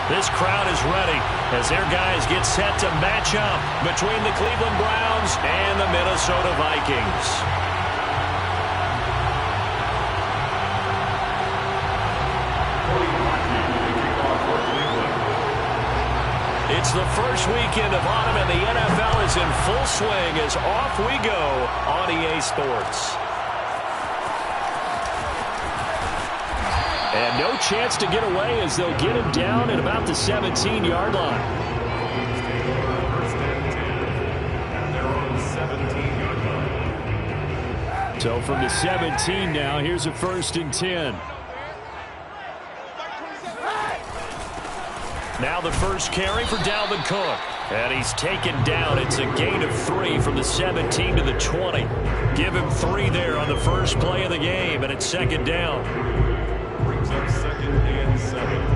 This crowd is ready as their guys get set to match up between the Cleveland Browns and the Minnesota Vikings. It's the first weekend of autumn, and the NFL is in full swing as off we go on EA Sports. And no chance to get away as they'll get him down at about the 17-yard line. So from the 17 now, here's a 1st and 10. Now the first carry for Dalvin Cook. And he's taken down. It's a gain of 3 from the 17 to the 20. Give him 3 there on the first play of the game, and it's 2nd down. Brings up 2nd and 7.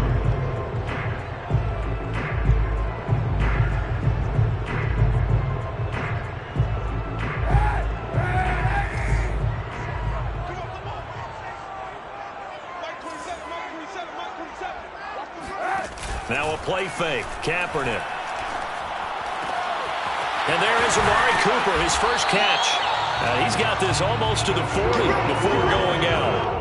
Now a play fake. Kaepernick. And there is Amari Cooper, his first catch. He's got this almost to the 40 before going out.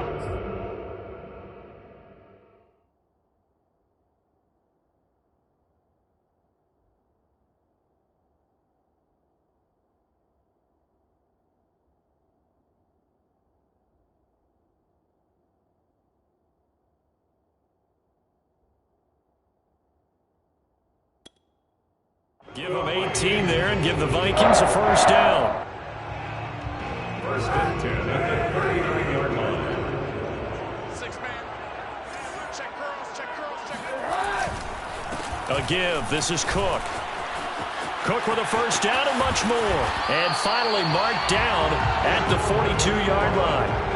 Give them 18 there and give the Vikings a 1st down. 1st and 10 at the 39-yard line. 6-man. Check curls, check curls. A give. This is Cook. Cook with a 1st down and much more. And finally marked down at the 42-yard line.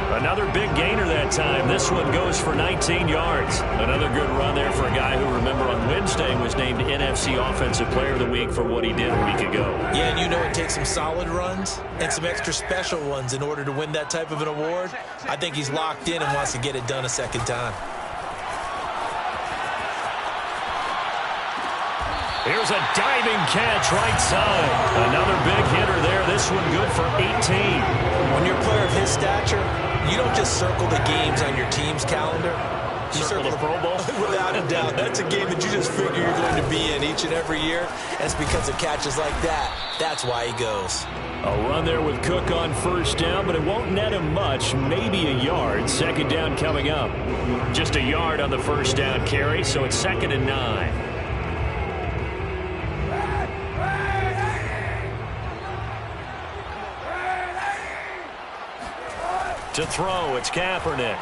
Another big gainer that time. This one goes for 19 yards. Another good run there for a guy who, remember, on Wednesday was named NFC Offensive Player of the Week for what he did a week ago. Yeah, and you know it takes some solid runs and some extra special ones in order to win that type of an award. I think he's locked in and wants to get it done a 2nd time. Here's a diving catch right side. Another big hitter there. This one good for 18. When you're a player of his stature, you don't just circle the games on your team's calendar. You circle the Pro Bowl? Without a doubt. That's a game that you just figure you're going to be in each and every year. And it's because of catches like that. That's why he goes. A run there with Cook on 1st down, but it won't net him much. Maybe a yard. 2nd down coming up. Just a yard on the 1st down carry, so it's 2nd and 9. To throw, it's Kaepernick.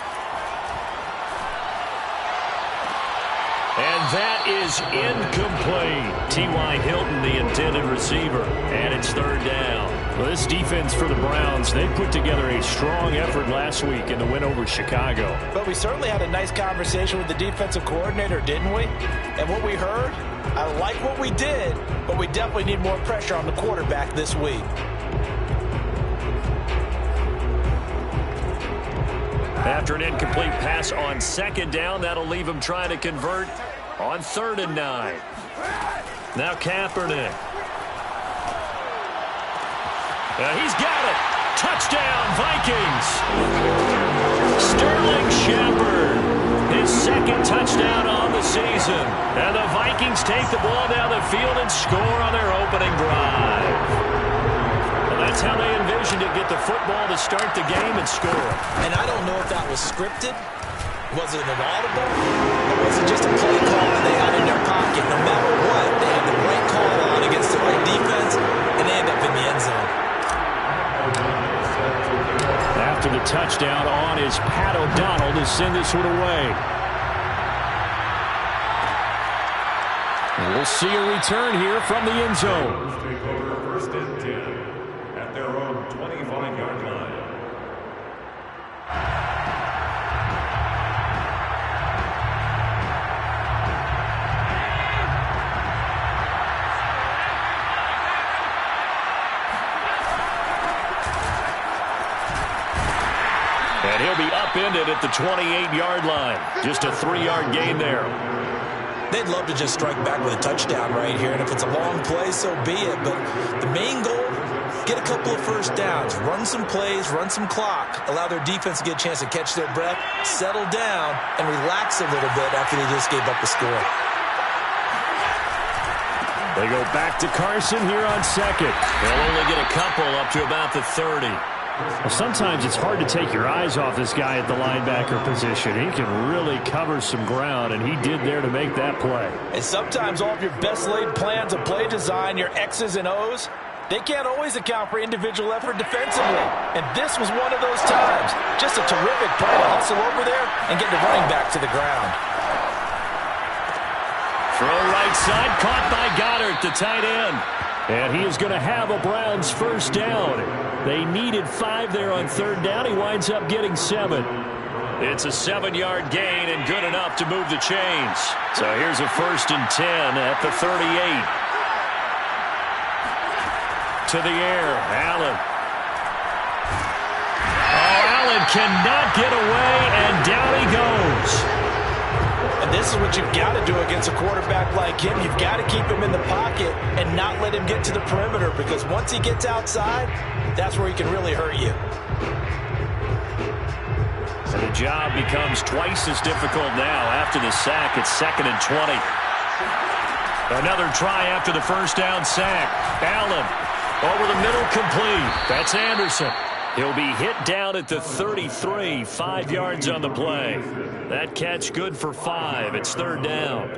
And that is incomplete. T.Y. Hilton, the intended receiver. And it's 3rd down. Well, this defense for the Browns, they put together a strong effort last week in the win over Chicago. But we certainly had a nice conversation with the defensive coordinator, didn't we? And what we heard, I like what we did, but we definitely need more pressure on the quarterback this week. After an incomplete pass on 2nd down, that'll leave him trying to convert on 3rd and 9. Now Kaepernick. He's got it. Touchdown, Vikings. Sterling Shepard, his 2nd touchdown on the season. And the Vikings take the ball down the field and score on their opening drive. That's how they envisioned it, get the football to start the game and score. And I don't know if that was scripted. Was it an audible? Or was it just a play call that they had in their pocket? No matter what, they had the right call on against the right defense, and they end up in the end zone. After the touchdown on is Pat O'Donnell to send this one away. And we'll see a return here from the end zone. 1st and 10. Their own 25-yard line. And he'll be upended at the 28-yard line. Just a 3-yard gain there. They'd love to just strike back with a touchdown right here, and if it's a long play, so be it. But the main goal, get a couple of first downs, run some plays, run some clock, allow their defense to get a chance to catch their breath, settle down, and relax a little bit after they just gave up a score. They go back to Carson here on second. They'll only get a couple up to about the 30. Well, sometimes it's hard to take your eyes off this guy at the linebacker position. He can really cover some ground, and he did there to make that play. And sometimes all of your best laid plans of play design, your X's and O's, they can't always account for individual effort defensively. And this was one of those times. Just a terrific play to hustle over there and get the running back to the ground. Throw right side, caught by Goddard, the tight end. And he is going to have a Browns first down. They needed 5 there on third down. He winds up getting 7. It's a 7-yard gain and good enough to move the chains. So here's a 1st and 10 at the 38. To the air, Allen. Oh, Allen cannot get away, and down he goes. And this is what you've got to do against a quarterback like him. You've got to keep him in the pocket and not let him get to the perimeter, because once he gets outside, that's where he can really hurt you. And the job becomes twice as difficult now after the sack. It's 2nd and 20. Another try after the first down sack. Allen over the middle, complete. That's Anderson. He'll be hit down at the 33, 5 yards on the play. That catch good for 5. It's 3rd down.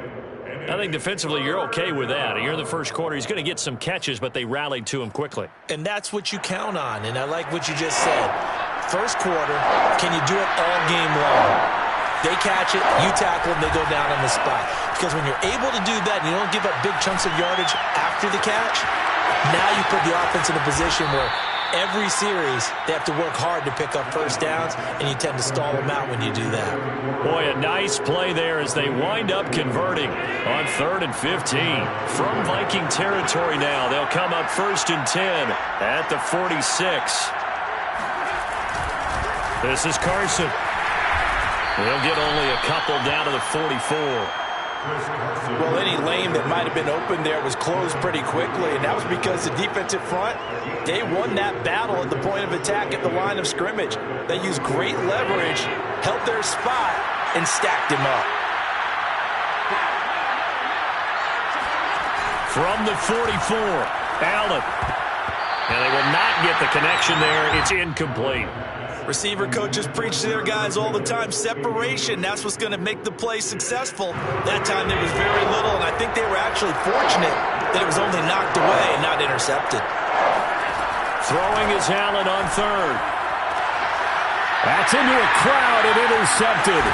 I think defensively you're okay with that. Here in the first quarter, he's going to get some catches, but they rallied to him quickly. And that's what you count on, and I like what you just said. First quarter, can you do it all game long? They catch it, you tackle them, they go down on the spot. Because when you're able to do that and you don't give up big chunks of yardage after the catch, now you put the offense in a position where every series, they have to work hard to pick up first downs, and you tend to stall them out when you do that. Boy, a nice play there as they wind up converting on 3rd and 15. From Viking territory now, they'll come up 1st and 10 at the 46. This is Carson. They'll get only a couple down to the 44. Well, any lane that might have been open there was closed pretty quickly, and that was because the defensive front, they won that battle at the point of attack at the line of scrimmage. They used great leverage, held their spot, and stacked him up. From the 44, Allen. And they will not get the connection there. It's incomplete. Receiver coaches preach to their guys all the time. Separation, that's what's going to make the play successful. That time there was very little, and I think they were actually fortunate that it was only knocked away and not intercepted. Throwing is Allen on 3rd. That's into a crowd and intercepted.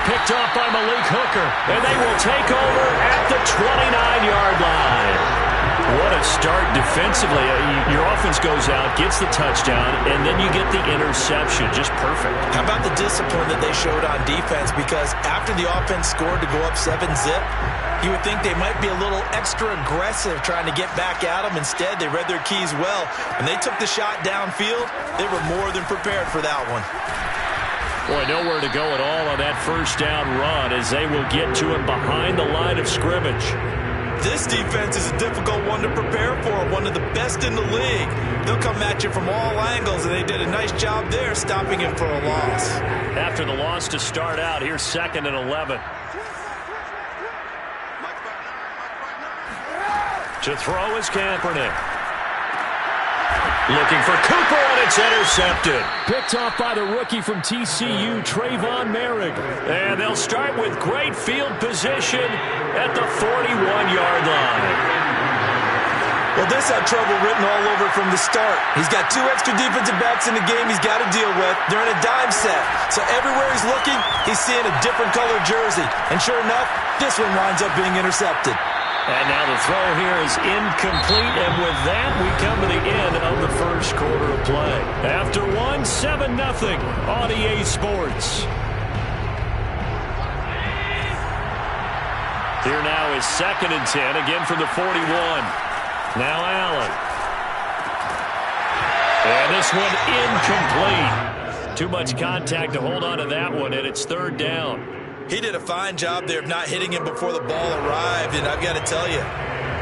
Picked off by Malik Hooker, and they will take over at the 29-yard line. What a start defensively. Your offense goes out, gets the touchdown, and then you get the interception. Just perfect. How about the discipline that they showed on defense? Because after the offense scored to go up 7-zip, you would think they might be a little extra aggressive trying to get back at them. Instead, they read their keys well. When they took the shot downfield, they were more than prepared for that one. Boy, nowhere to go at all on that first down run as they will get to him behind the line of scrimmage. This defense is a difficult one to prepare for, one of the best in the league. They'll come at you from all angles, and they did a nice job there stopping him for a loss. After the loss to start out, here's 2nd and 11. To throw is Kaepernick. Looking for Cooper, and it's intercepted. Picked off by the rookie from TCU, Trayvon Merrick. And they'll start with great field position at the 41-yard line. Well, this had trouble written all over from the start. He's got 2 extra defensive backs in the game he's got to deal with. They're in a dime set. So everywhere he's looking, he's seeing a different color jersey. And sure enough, this one winds up being intercepted. And now the throw here is incomplete, and with that, we come to the end of the first quarter of play. After 7-0 on EA Sports. Here now is 2nd and 10, again from the 41. Now Allen. And this one incomplete. Too much contact to hold on to that one, and it's 3rd down. He did a fine job there of not hitting him before the ball arrived, and I've got to tell you,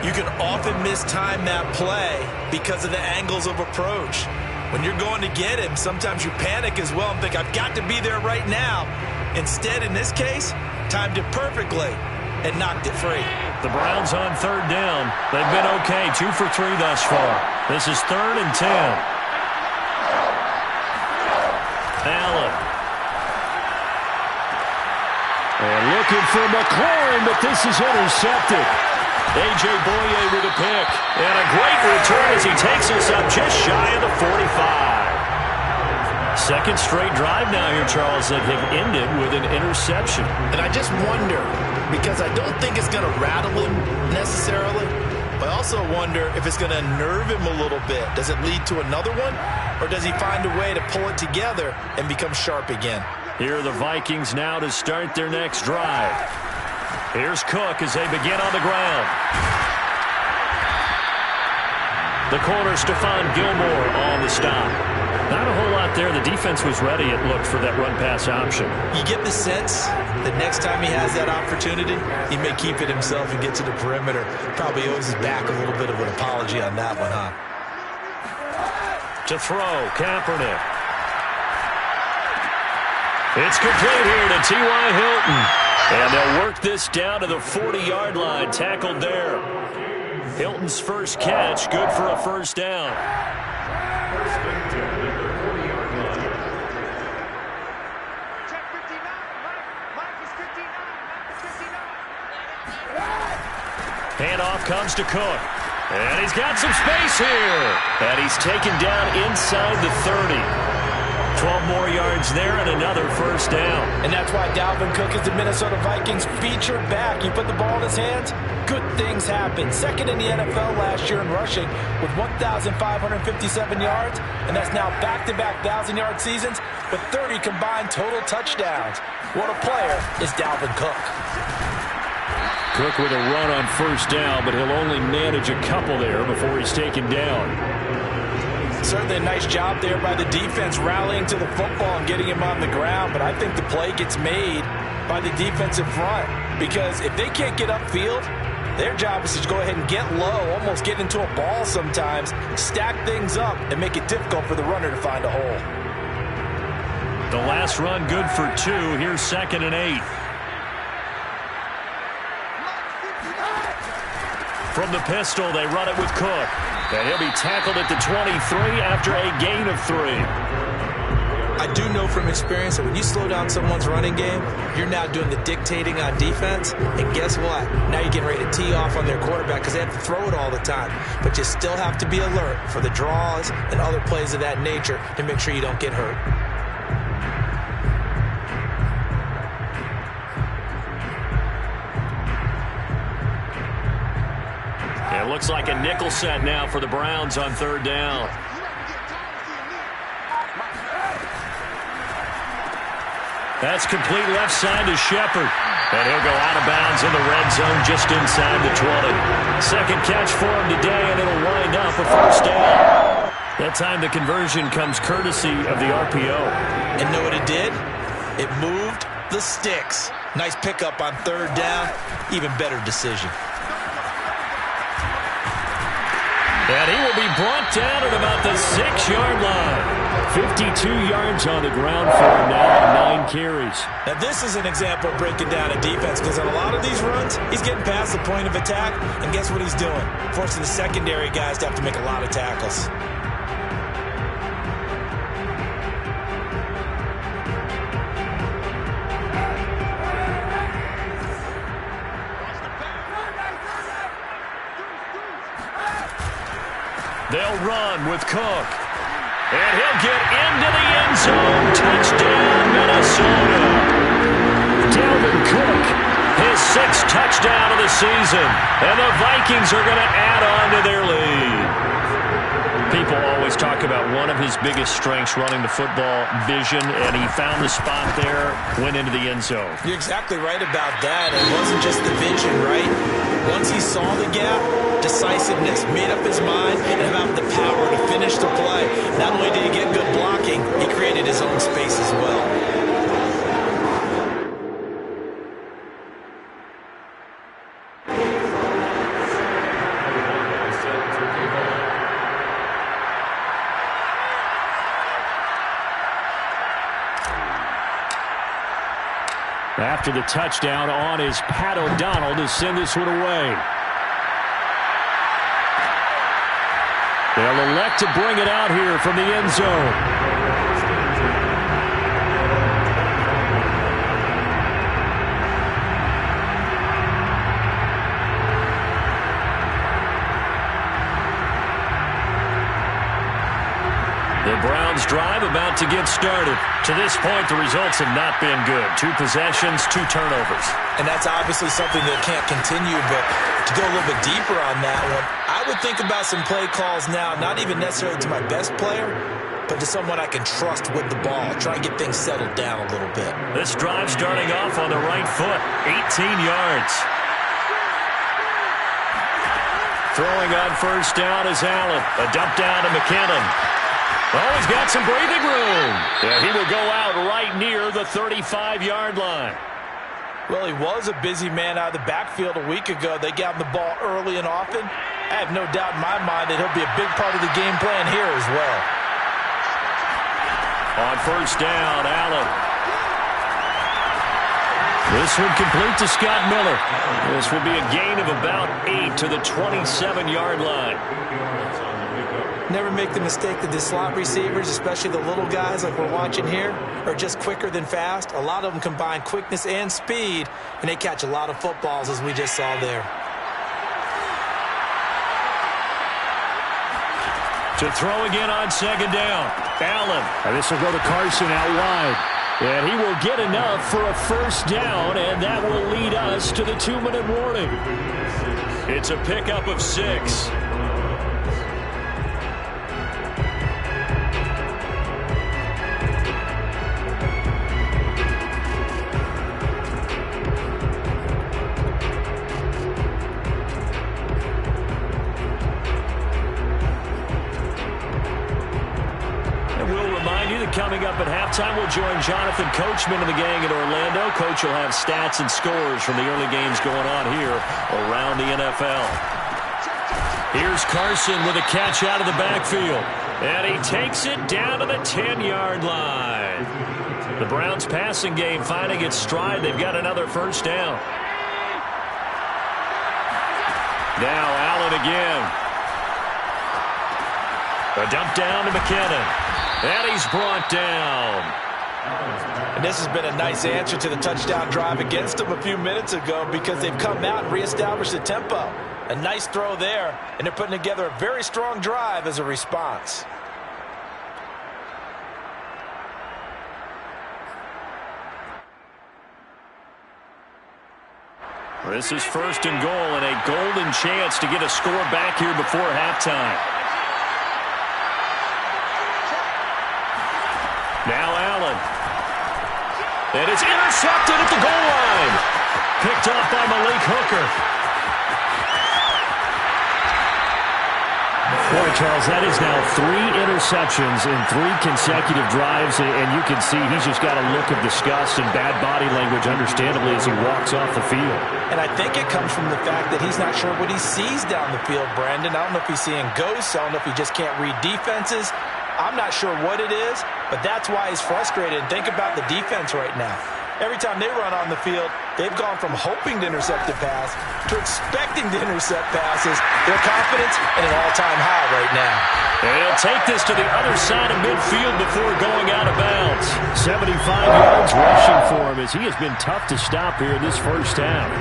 you can often mistime that play because of the angles of approach. When you're going to get him, sometimes you panic as well and think, I've got to be there right now. Instead, in this case, timed it perfectly and knocked it free. The Browns on third down. They've been okay, 2 for 3 thus far. This is 3rd and 10. Allen. And looking for McLaurin, but this is intercepted. A.J. Boye with a pick. And a great return as he takes us up just shy of the 45. Second straight drive now here, Charles, that have ended with an interception. And I just wonder, because I don't think it's going to rattle him necessarily, but I also wonder if it's going to unnerve him a little bit. Does it lead to another one, or does he find a way to pull it together and become sharp again? Here are the Vikings now to start their next drive. Here's Cook as they begin on the ground. The corner, Stephon Gilmore, on the stop. Not a whole lot there. The defense was ready, it looked, for that run-pass option. You get the sense that next time he has that opportunity, he may keep it himself and get to the perimeter. Probably owes his back a little bit of an apology on that one, huh? To throw, Kaepernick. It's complete here to T.Y. Hilton. And they'll work this down to the 40-yard line, tackled there. Hilton's first catch, good for a first down. Handoff comes to Cook. And he's got some space here. And he's taken down inside the 30. 12 more yards there and another first down. And that's why Dalvin Cook is the Minnesota Vikings featured back. You put the ball in his hands, good things happen. Second in the NFL last year in rushing with 1,557 yards, and that's now back-to-back 1,000-yard seasons with 30 combined total touchdowns. What a player is Dalvin Cook. Cook with a run on first down, but he'll only manage a couple there before he's taken down. Certainly a nice job there by the defense rallying to the football and getting him on the ground, but I think the play gets made by the defensive front because if they can't get upfield, their job is to go ahead and get low, almost get into a ball sometimes, stack things up, and make it difficult for the runner to find a hole. The last run good for 2. Here's 2nd and 8. From the pistol, they run it with Cook. And he'll be tackled at the 23 after a gain of 3. I do know from experience that when you slow down someone's running game, you're now doing the dictating on defense. And guess what? Now you're getting ready to tee off on their quarterback because they have to throw it all the time. But you still have to be alert for the draws and other plays of that nature to make sure you don't get hurt. It looks like a nickel set now for the Browns on third down. That's complete left side to Shepard. And he'll go out of bounds in the red zone just inside the 20. Second catch for him today, and it'll wind up a first down. That time the conversion comes courtesy of the RPO. And know what it did? It moved the sticks. Nice pickup on third down. Even better decision. And he will be brought down at about the 6-yard line. 52 yards on the ground for him now, 9 carries. Now this is an example of breaking down a defense because on a lot of these runs, he's getting past the point of attack, and guess what he's doing? Forcing the secondary guys to have to make a lot of tackles. They'll run with Cook. And he'll get into the end zone. Touchdown, Minnesota. Dalvin Cook, his 6th touchdown of the season. And the Vikings are going to add on to their lead. People always talk about one of his biggest strengths, running the football, vision, and he found the spot there, went into the end zone. You're exactly right about that. It wasn't just the vision, right? Once he saw the gap, decisiveness, made up his mind, and about the power to finish the play. Not only did he get good blocking, he created his own space as well. after the touchdown on is Pat O'Donnell to send this one away. They'll elect to bring it out here from the end zone. The Browns drive about to get started. To this point, the results have not been good. 2 possessions, 2 turnovers. And that's obviously something that can't continue, but to go a little bit deeper on that one, I would think about some play calls now, not even necessarily to my best player, but to someone I can trust with the ball. Try and get things settled down a little bit. This drive starting off on the right foot, 18 yards. Throwing on first down is Allen. A dump down to McKinnon. Oh, he's got some breathing room. Yeah, he will go out right near the 35-yard line. Well, he was a busy man out of the backfield a week ago. They got him the ball early and often. I have no doubt in my mind that he'll be a big part of the game plan here as well. On first down, Allen. This one complete to Scott Miller. This will be a gain of about 8 to the 27-yard line. Never make the mistake that the slot receivers, especially the little guys like we're watching here, are just quicker than fast. A lot of them combine quickness and speed, and they catch a lot of footballs, as we just saw there. To throw again on second down, Allen. And this will go to Carson out wide. And he will get enough for a first down, and that will lead us to the 2-minute warning. It's a pickup of 6. Coming up at halftime, we'll join Jonathan Coachman and the gang in Orlando. Coach will have stats and scores from the early games going on here around the NFL. Here's Carson with a catch out of the backfield. And he takes it down to the 10-yard line. The Browns passing game finding its stride. They've got another first down. Now Allen again. A dump down to McKinnon. And he's brought down. And this has been a nice answer to the touchdown drive against them a few minutes ago because they've come out and reestablished the tempo. A nice throw there, and they're putting together a very strong drive as a response. This is first and goal and a golden chance to get a score back here before halftime. Now Allen. And it's intercepted at the goal line. Picked off by Malik Hooker. Boy, Charles, that is now 3 interceptions in 3 consecutive drives, and you can see he's just got a look of disgust and bad body language, understandably, as he walks off the field. And I think it comes from the fact that he's not sure what he sees down the field, Brandon. I don't know if he's seeing ghosts. I don't know if he just can't read defenses. I'm not sure what it is, but that's why he's frustrated. And think about the defense right now. Every time they run on the field, they've gone from hoping to intercept a pass to expecting to intercept passes. Their confidence at an all-time high right now. And he'll take this to the other side of midfield before going out of bounds. 75 yards rushing for him as he has been tough to stop here in this first half.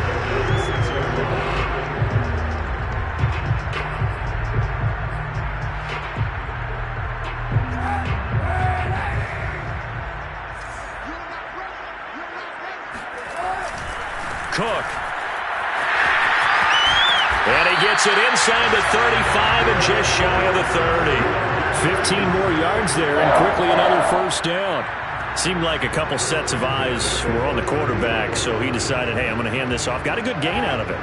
Cook. And he gets it inside the 35 and just shy of the 30. 15 more yards there and quickly another first down. Seemed like a couple sets of eyes were on the quarterback, so he decided, hey, I'm going to hand this off. Got a good gain out of it.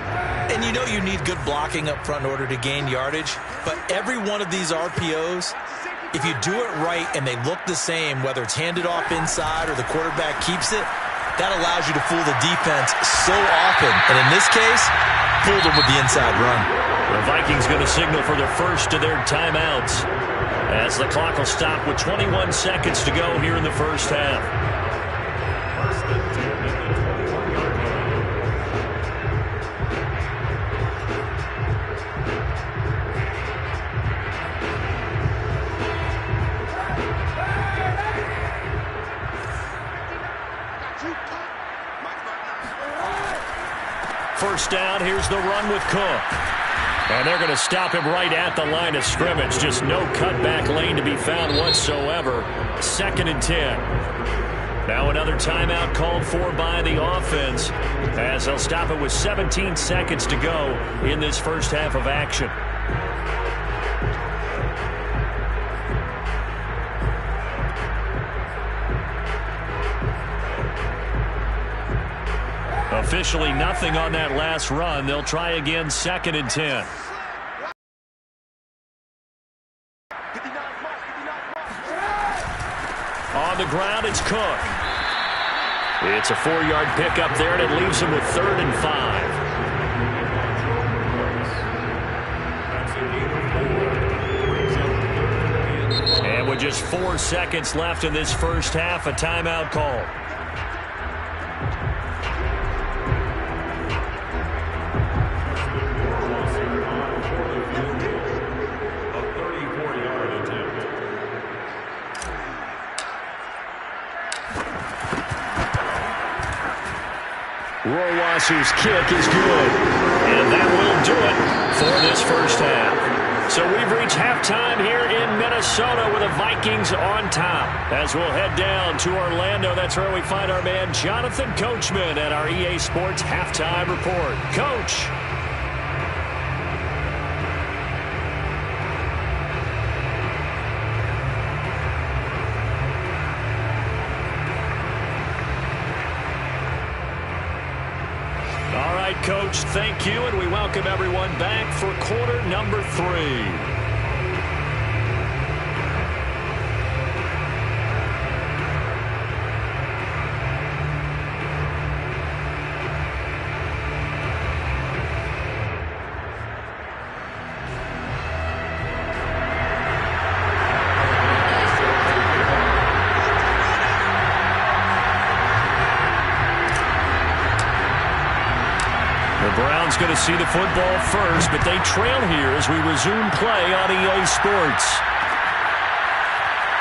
And you know you need good blocking up front in order to gain yardage, but every one of these RPOs, if you do it right and they look the same, whether it's handed off inside or the quarterback keeps it, that allows you to fool the defense so often. And in this case, fooled them with the inside run. The Vikings going to signal for their first of their timeouts as the clock will stop with 21 seconds to go here in the first half. First down, here's the run with Cook. And they're going to stop him right at the line of scrimmage. Just no cutback lane to be found whatsoever. 2nd and 10. Now another timeout called for by the offense as they'll stop it with 17 seconds to go in this first half of action. Officially nothing on that last run. They'll try again, 2nd and 10. On the ground, it's Cook. It's a 4-yard pickup there, and it leaves him with 3rd and 5. And with just 4 seconds left in this first half, a timeout call. Rowasser's kick is good. And that will do it for this first half. So we've reached halftime here in Minnesota with the Vikings on top. As we'll head down to Orlando, that's where we find our man Jonathan Coachman at our EA Sports Halftime Report. Coach. Coach, thank you, and we welcome everyone back for quarter number 3. Going to see the football first, but they trail here as we resume play on EA Sports.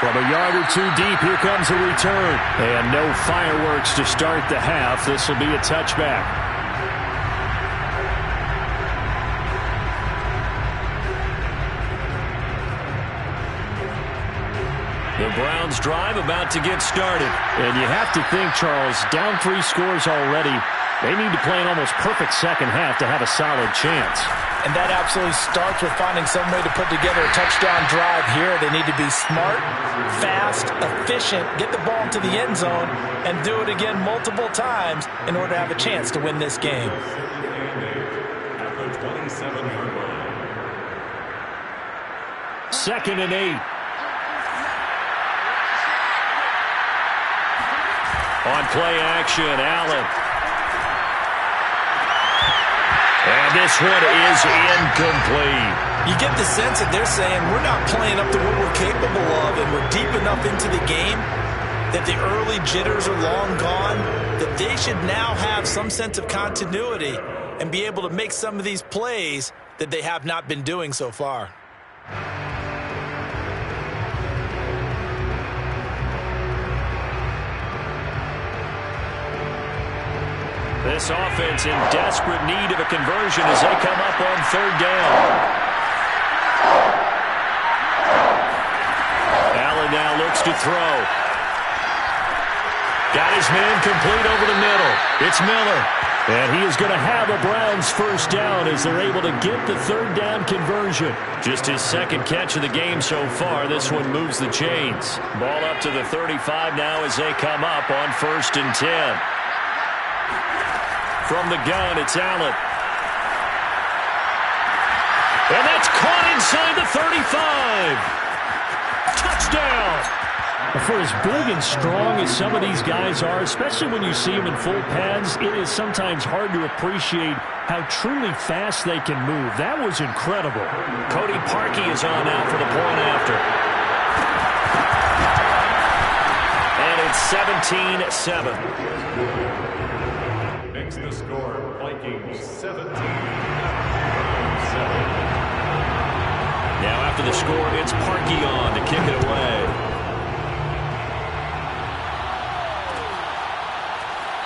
From a yard or 2 deep, here comes a return. And no fireworks to start the half. This will be a touchback. The Browns drive about to get started. And you have to think, Charles, down 3 scores already. They need to play an almost perfect second half to have a solid chance. And that absolutely starts with finding some way to put together a touchdown drive here. They need to be smart, fast, efficient, get the ball to the end zone, and do it again multiple times in order to have a chance to win this game. Second and 8. On play action, Allen. And this one is incomplete. You get the sense that they're saying we're not playing up to what we're capable of, and we're deep enough into the game that the early jitters are long gone, that they should now have some sense of continuity and be able to make some of these plays that they have not been doing so far. This offense in desperate need of a conversion as they come up on 3rd down. Allen now looks to throw. Got his man complete over the middle. It's Miller. And he is going to have a Browns first down as they're able to get the 3rd down conversion. Just his 2nd catch of the game so far. This one moves the chains. Ball up to the 35 now as they come up on 1st and 10. From the gun, it's Allen. And that's caught inside the 35. Touchdown. For as big and strong as some of these guys are, especially when you see them in full pads, it is sometimes hard to appreciate how truly fast they can move. That was incredible. Cody Parkey is on now for the point after. And it's 17-7. Makes the score Vikings 17. Now after the score, it's Parkey on to kick it away.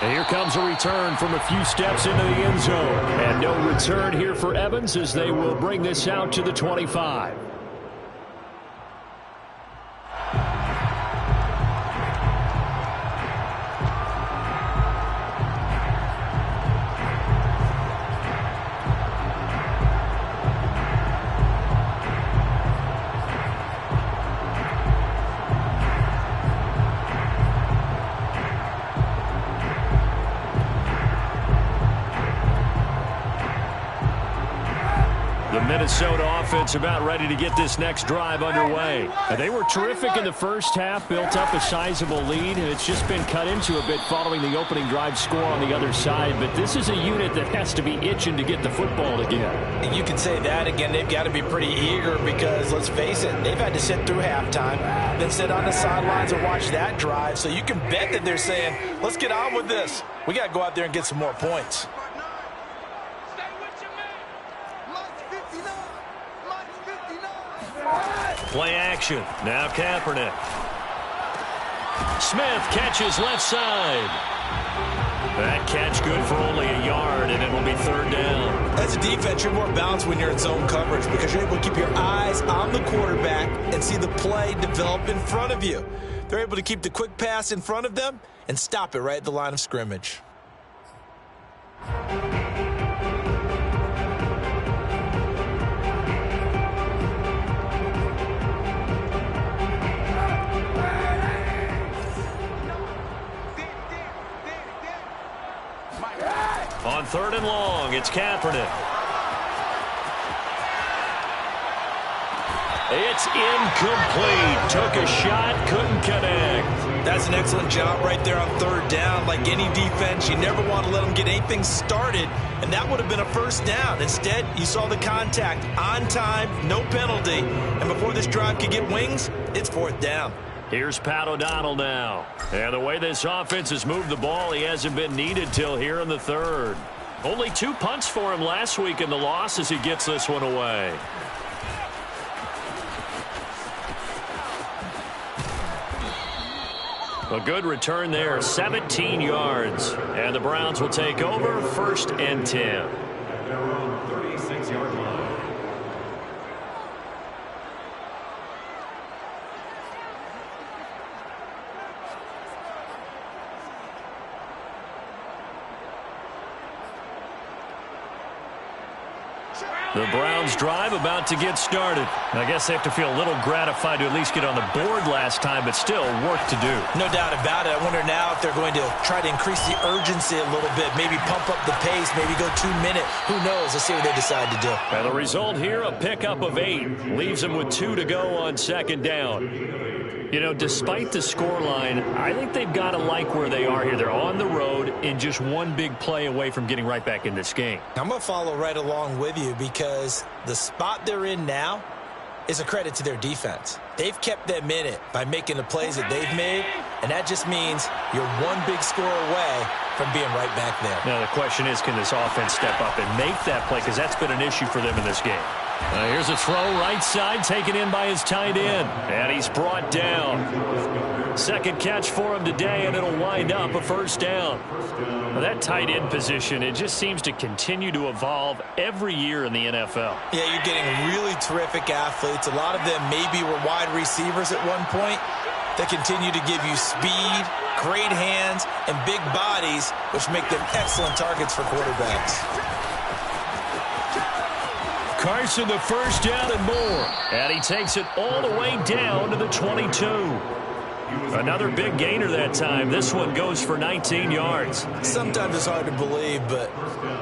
And here comes a return from a few steps into the end zone. And no return here for Evans as they will bring this out to the 25. Minnesota offense about ready to get this next drive underway. They were terrific in the first half, built up a sizable lead, and it's just been cut into a bit following the opening drive score on the other side. But this is a unit that has to be itching to get the football again. You can say that again. They've got to be pretty eager because, let's face it, they've had to sit through halftime, then sit on the sidelines and watch that drive. So you can bet that they're saying, let's get on with this. We got to go out there and get some more points. Play action. Now Kaepernick. Smith catches left side. That catch good for only a yard, and it will be third down. As a defense, you're more balanced when you're in zone coverage because you're able to keep your eyes on the quarterback and see the play develop in front of you. They're able to keep the quick pass in front of them and stop it right at the line of scrimmage. On third and long, it's Kaepernick. It's incomplete. Took a shot, couldn't connect. That's an excellent job right there on third down. Like any defense, you never want to let them get anything started, and that would have been a first down. Instead, you saw the contact on time, no penalty, and before this drive could get wings, it's fourth down. Here's Pat O'Donnell now. And the way this offense has moved the ball, he hasn't been needed till here in the third. Only 2 punts for him last week in the loss as he gets this one away. A good return there, 17 yards. And the Browns will take over, 1st and 10. 36-yard line. The Browns drive about to get started. I guess they have to feel a little gratified to at least get on the board last time, but still work to do. No doubt about it. I wonder now if they're going to try to increase the urgency a little bit, maybe pump up the pace, maybe go 2 minute. Who knows? Let's see what they decide to do. And the result here, a pickup of 8. Leaves them with 2 to go on second down. You know, despite the scoreline, I think they've got to like where they are here. They're on the road and just one big play away from getting right back in this game. I'm going to follow right along with you because the spot they're in now is a credit to their defense. They've kept them in it by making the plays that they've made, and that just means you're one big score away from being right back there. Now, the question is, can this offense step up and make that play? Because that's been an issue for them in this game. Here's a throw right side taken in by his tight end. And he's brought down. Second catch for him today, and it'll wind up a first down. Now, that tight end position, it just seems to continue to evolve every year in the NFL. Yeah, you're getting really terrific athletes. A lot of them maybe were wide receivers at one point. They continue to give you speed, great hands, and big bodies, which make them excellent targets for quarterbacks. Carson, the first down and more. And he takes it all the way down to the 22. Another big gainer that time. This one goes for 19 yards. Sometimes it's hard to believe, but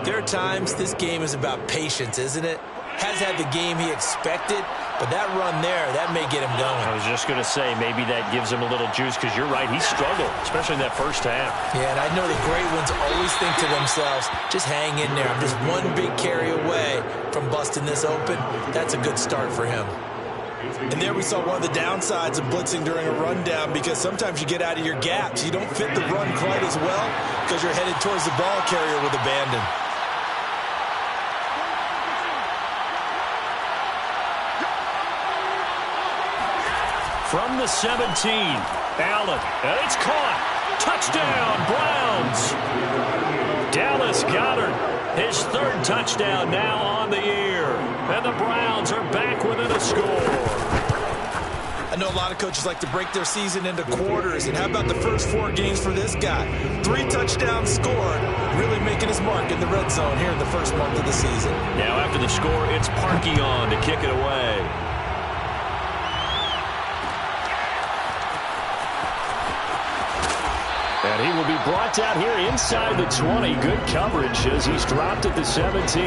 there are times this game is about patience, isn't it? Has had the game he expected, but that run there, that may get him going. I was just going to say, maybe that gives him a little juice, because you're right, he struggled, especially in that first half. Yeah, and I know the great ones always think to themselves, just hang in there. I'm just one big carry away from busting this open. That's a good start for him. And there we saw one of the downsides of blitzing during a rundown, because sometimes you get out of your gaps. You don't fit the run quite as well because you're headed towards the ball carrier with abandon. From the 17, Allen, and it's caught. Touchdown, Browns. Dallas Goedert, his third touchdown now on the year. And the Browns are back within a score. I know a lot of coaches like to break their season into quarters, and how about the first 4 games for this guy? 3 touchdowns scored, really making his mark in the red zone here in the first month of the season. Now after the score, it's Parkey on to kick it away. And he will be brought down here inside the 20. Good coverage as he's dropped at the 17.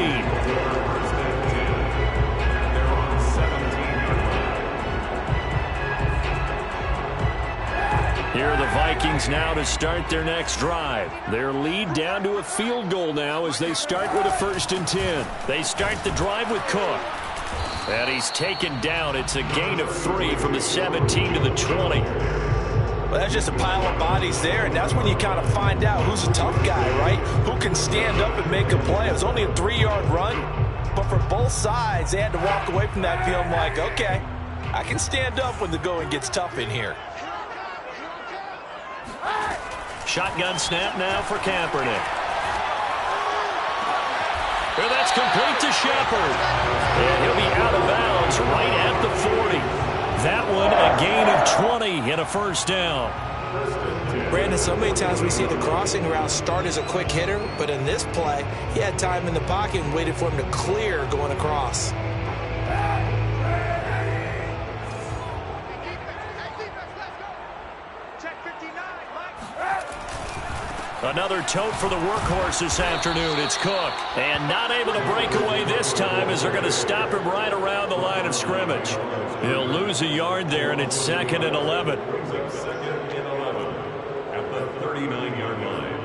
Here are the Vikings now to start their next drive. Their lead down to a field goal now as they start with a 1st and 10. They start the drive with Cook. And he's taken down. It's a gain of 3 from the 17 to the 20. Well, that's just a pile of bodies there, and that's when you kind of find out who's a tough guy, right? Who can stand up and make a play. It was only a 3-yard run, but for both sides, they had to walk away from that feeling like, okay, I can stand up when the going gets tough in here. Shotgun snap now for Kaepernick. And that's complete to Shepard. And he'll be out of bounds right at the 40. That one a gain of 20 and a 1st down. Brandon, so many times we see the crossing route start as a quick hitter, but in this play, he had time in the pocket and waited for him to clear going across. Another tote for the workhorse this afternoon. It's Cook. And not able to break away this time as they're going to stop him right around the line of scrimmage. He'll lose a yard there, and it's 2nd and 11. Second and 11 at the 39-yard line.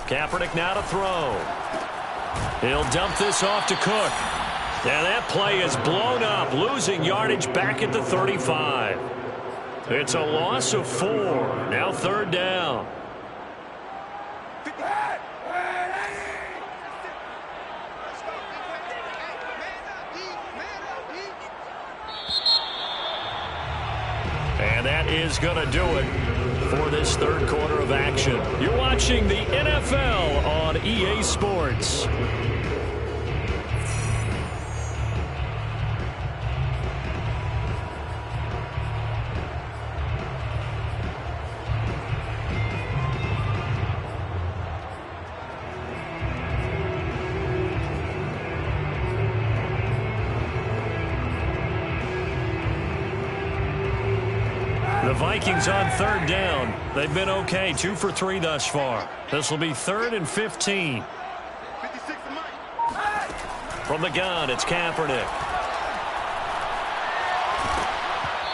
Kaepernick now to throw. He'll dump this off to Cook. And that play is blown up, losing yardage back at the 35. It's a loss of 4. Now 3rd down. And that is going to do it for this 3rd quarter of action. You're watching the NFL on EA Sports. The Vikings on 3rd down. They've been okay, 2 for 3 thus far. This will be 3rd and 15. From the gun, it's Kaepernick.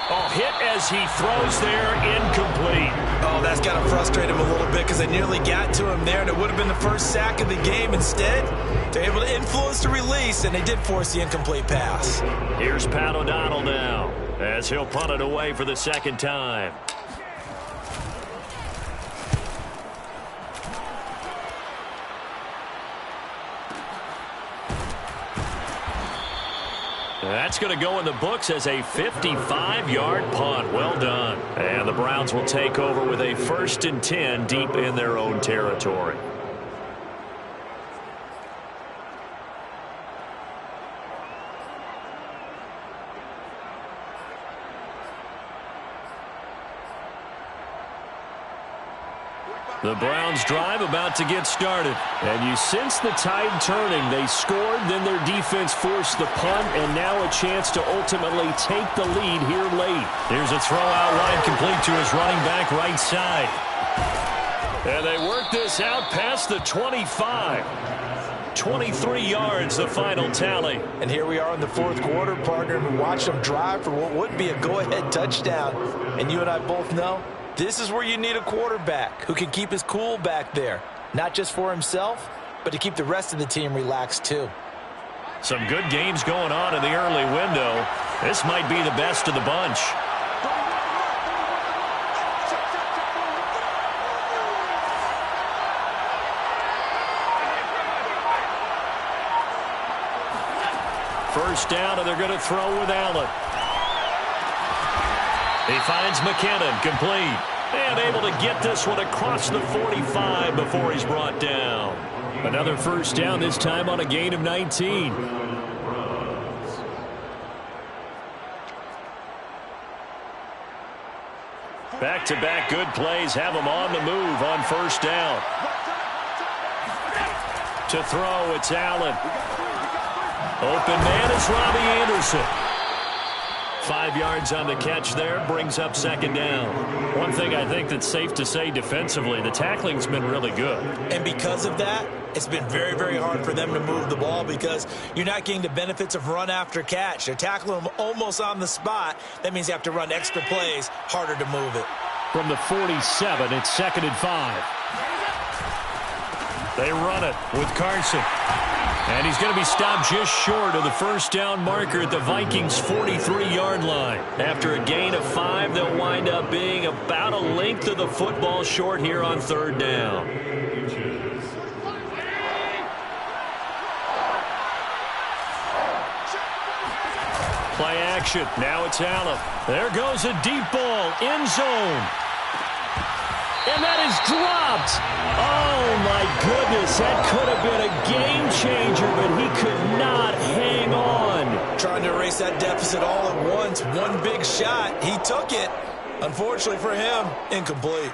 Oh, hit as he throws there, incomplete. Oh, that's got to frustrate him a little bit because they nearly got to him there, and it would have been the first sack of the game. Instead, they're able to influence the release, and they did force the incomplete pass. Here's Pat O'Donnell now as he'll punt it away for the 2nd time. That's going to go in the books as a 55-yard punt. Well done. And the Browns will take over with a 1st and 10 deep in their own territory. The Browns drive about to get started. And you sense the tide turning. They scored, then their defense forced the punt, and now a chance to ultimately take the lead here late. Here's a throw out wide complete to his running back right side. And they work this out past the 25. 23 yards, the final tally. And here we are in the 4th quarter, partner, and we watch them drive for what would be a go-ahead touchdown. And you and I both know This is where you need a quarterback who can keep his cool back there, not just for himself, but to keep the rest of the team relaxed too. Some good games going on in the early window. This might be the best of the bunch. First down, and they're going to throw with Allen. He finds McKinnon, complete. And able to get this one across the 45 before he's brought down. Another first down, this time on a gain of 19. Back-to-back good plays have him on the move on first down. To throw, it's Allen. Open man is Robbie Anderson. 5 yards on the catch there, brings up second down. One thing I think that's safe to say defensively, the tackling's been really good. And because of that, it's been very, very hard for them to move the ball because you're not getting the benefits of run after catch. They're tackling them almost on the spot. That means you have to run extra plays, harder to move it. From the 47, it's 2nd and 5. They run it with Carson. And he's going to be stopped just short of the first down marker at the Vikings' 43-yard line. After a gain of 5, they'll wind up being about a length of the football short here on third down. Play action. Now it's Allen. There goes a deep ball. End zone. And that is dropped. Oh, my goodness. That could have been a game changer, but he could not hang on. Trying to erase that deficit all at once. One big shot. He took it. Unfortunately for him, incomplete.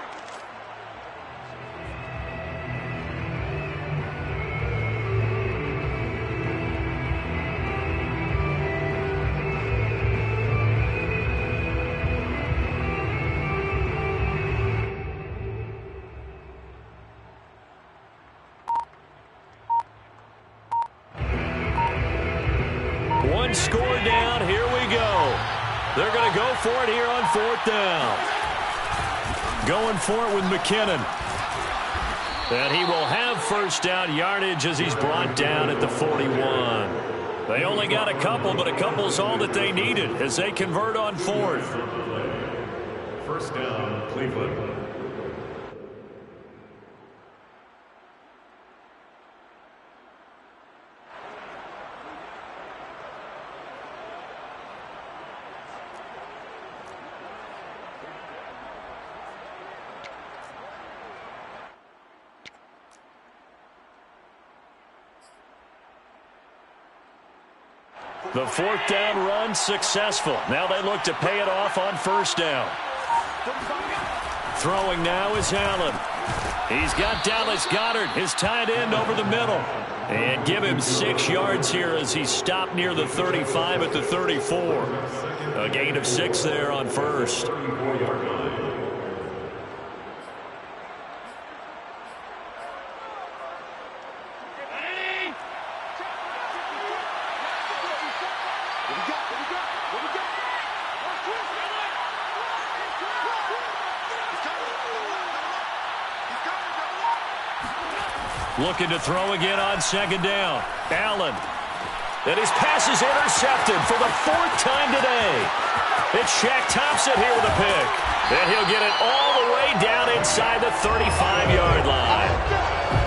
One score down. Here we go. They're going to go for it here on fourth down. Going for it with McKinnon. And he will have first down yardage as he's brought down at the 41. They only got a couple, but a couple's all that they needed as they convert on fourth. First down, Cleveland. The fourth down run successful. Now they look to pay it off on first down. Throwing now is Allen. He's got Dallas Goedert, his tight end, over the middle. And give him 6 yards here as he stopped near the 35 at the 34. A gain of 6 there on first. Looking to throw again on second down. Allen. And his pass is intercepted for the 4th time today. It's Shaq Thompson here with a pick. And he'll get it all the way down inside the 35-yard line.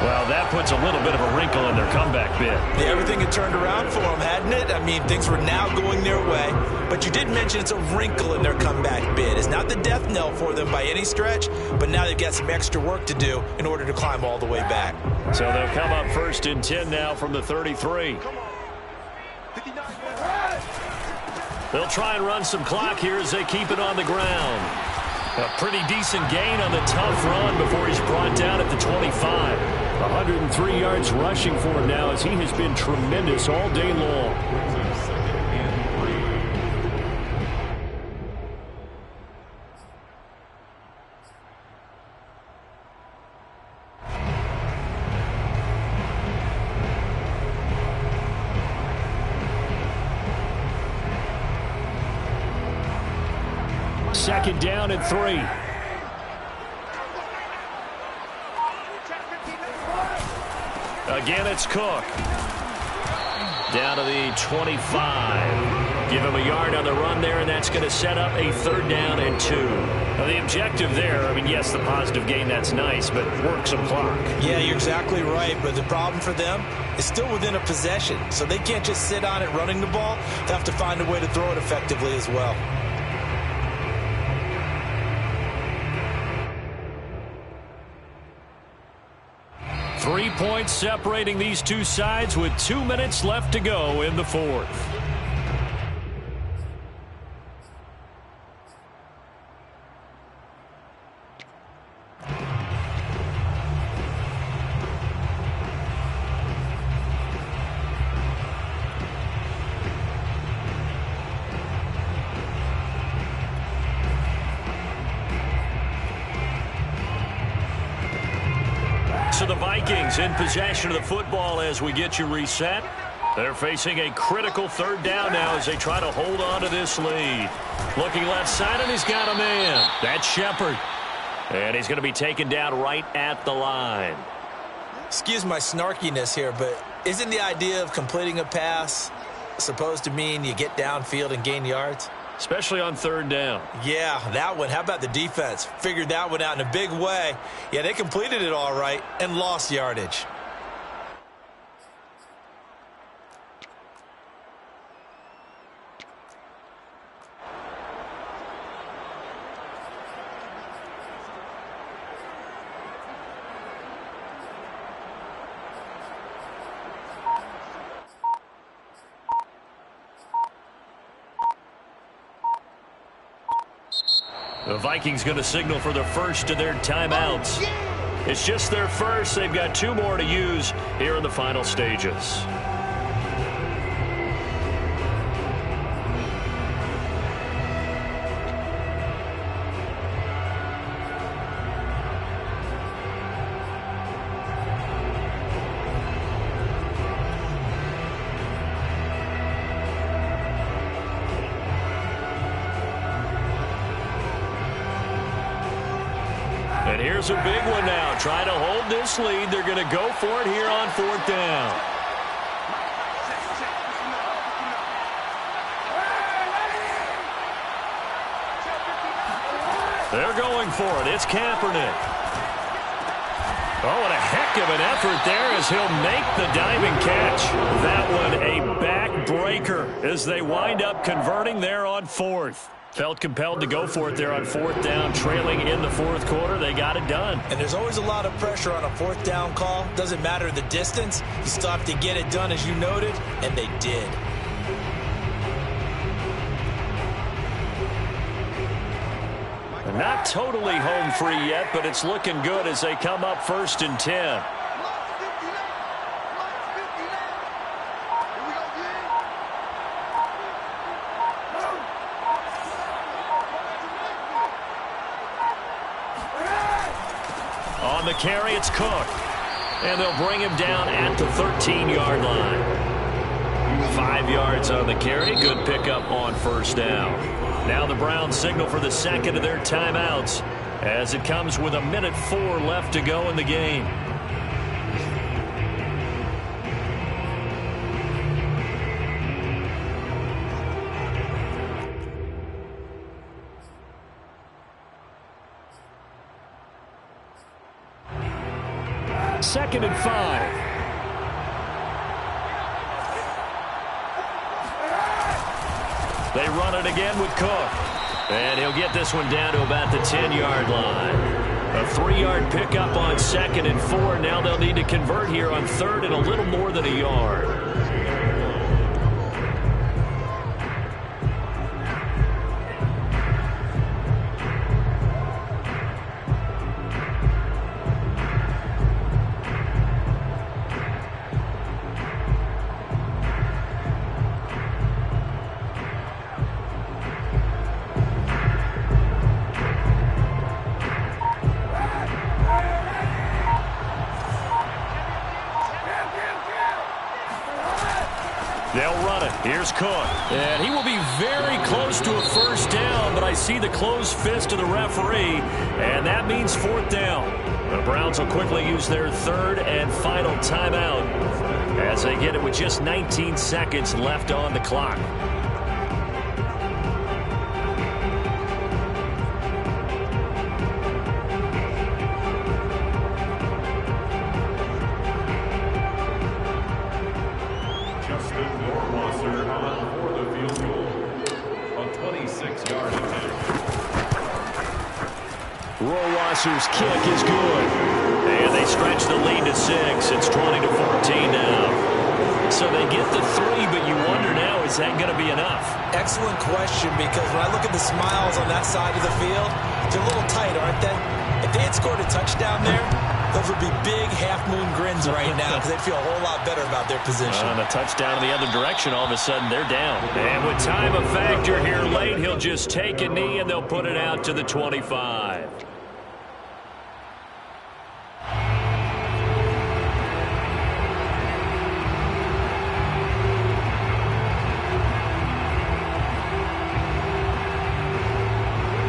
Well, that puts a little bit of a wrinkle in their comeback bid. Yeah, everything had turned around for them, hadn't it? I mean, things were now going their way. But you did mention it's a wrinkle in their comeback bid. It's not the death knell for them by any stretch, but now they've got some extra work to do in order to climb all the way back. So they'll come up 1st and 10 now from the 33. They'll try and run some clock here as they keep it on the ground. A pretty decent gain on the tough run before he's brought down at the 25. 103 yards rushing for him now as he has been tremendous all day long. Second down and 3. Again, it's Cook. Down to the 25. Give him a yard on the run there, and that's going to set up a 3rd down and 2. Now, the objective there, I mean, yes, the positive gain, that's nice, but work some clock. Yeah, you're exactly right, but the problem for them is still within a possession, so they can't just sit on it running the ball. They have to find a way to throw it effectively as well. Three points separating these two sides with 2 minutes left to go in the 4th. So the Vikings in possession of the football as we get you reset. They're facing a critical 3rd down now as they try to hold on to this lead. Looking left side, and he's got a man. That's Shepard. And he's going to be taken down right at the line. Excuse my snarkiness here, but isn't the idea of completing a pass supposed to mean you get downfield and gain yards? Especially on 3rd down. Yeah, that one. How about the defense? Figured that one out in a big way. Yeah, they completed it all right and lost yardage. The Vikings going to signal for the first of their timeouts. It's just their first. They've got 2 more to use here in the final stages. And here's a big one now. Trying to hold this lead. They're going to go for it here on 4th down. They're going for it. It's Kaepernick. Oh, and a heck of an effort there as he'll make the diving catch. That one a backbreaker as they wind up converting there on 4th. Felt compelled to go for it there on 4th down, trailing in the 4th quarter. They got it done. And there's always a lot of pressure on a 4th down call. Doesn't matter the distance. You still have to get it done, as you noted, and they did. Not totally home free yet, but it's looking good as they come up 1st and 10. On the carry, it's Cook. And they'll bring him down at the 13-yard line. 5 yards on the carry. Good pickup on 1st down. Now the Browns signal for the second of their timeouts as it comes with 1:04 left to go in the game. Second and 5. They run it again with Cook. And he'll get this one down to about the 10-yard line. A 3-yard pickup on 2nd and 4. Now they'll need to convert here on 3rd and a little more than a yard. They'll run it. Here's Cook. And he will be very close to a 1st down, but I see the closed fist of the referee, and that means 4th down. The Browns will quickly use their third and final timeout as they get it with just 19 seconds left on the clock. Rohrwasser's kick is good. And they stretch the lead to 6. It's 20-14 now. So they get the 3, but you wonder now, is that going to be enough? Excellent question, because when I look at the smiles on that side of the field, they're a little tight, aren't they? If they had scored a touchdown there, those would be big half-moon grins right now because they'd feel a whole lot better about their position. On a touchdown in the other direction, all of a sudden they're down. And with time a factor here late, he'll just take a knee and they'll put it out to the 25.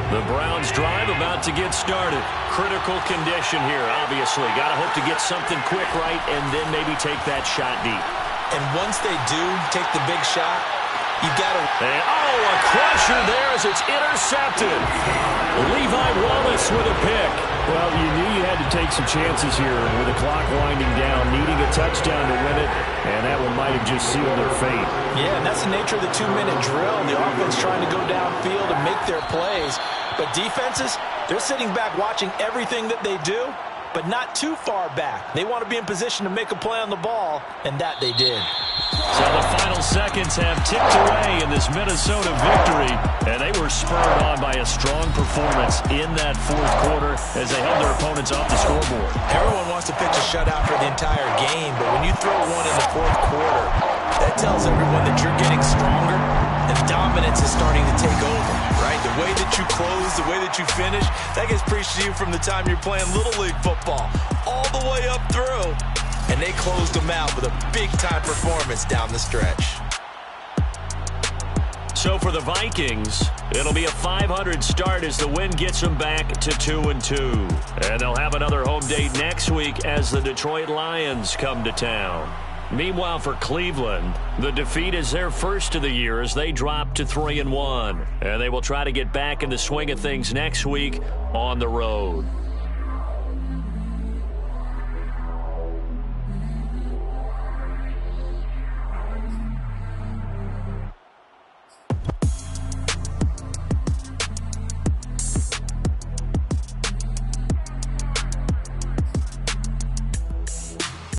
The Browns drive about to get started. Critical condition here, obviously. Got to hope to get something quick right and then maybe take that shot deep. And once they do take the big shot, you've got to... And, a crusher there as it's intercepted. Levi Wallace with a pick. Well, you knew you had to take some chances here with the clock winding down, needing a touchdown to win it, and that one might have just sealed their fate. Yeah, and that's the nature of the 2-minute drill. The offense trying to go downfield and make their plays. But defenses, they're sitting back watching everything that they do, but not too far back. They want to be in position to make a play on the ball, and that they did. So the final seconds have ticked away in this Minnesota victory, and they were spurred on by a strong performance in that fourth quarter as they held their opponents off the scoreboard. Everyone wants to pitch a shutout for the entire game, but when you throw one in the fourth quarter, that tells everyone that you're getting stronger and dominance is starting to take over, right? The way that you close, the way that you finish, that gets preached to you from the time you're playing Little League football all the way up through. And they closed them out with a big-time performance down the stretch. So for the Vikings, it'll be a 500 start as the win gets them back to 2-2. And they'll have another home date next week as the Detroit Lions come to town. Meanwhile, for Cleveland, the defeat is their first of the year as they drop to 3-1. And they will try to get back in the swing of things next week on the road.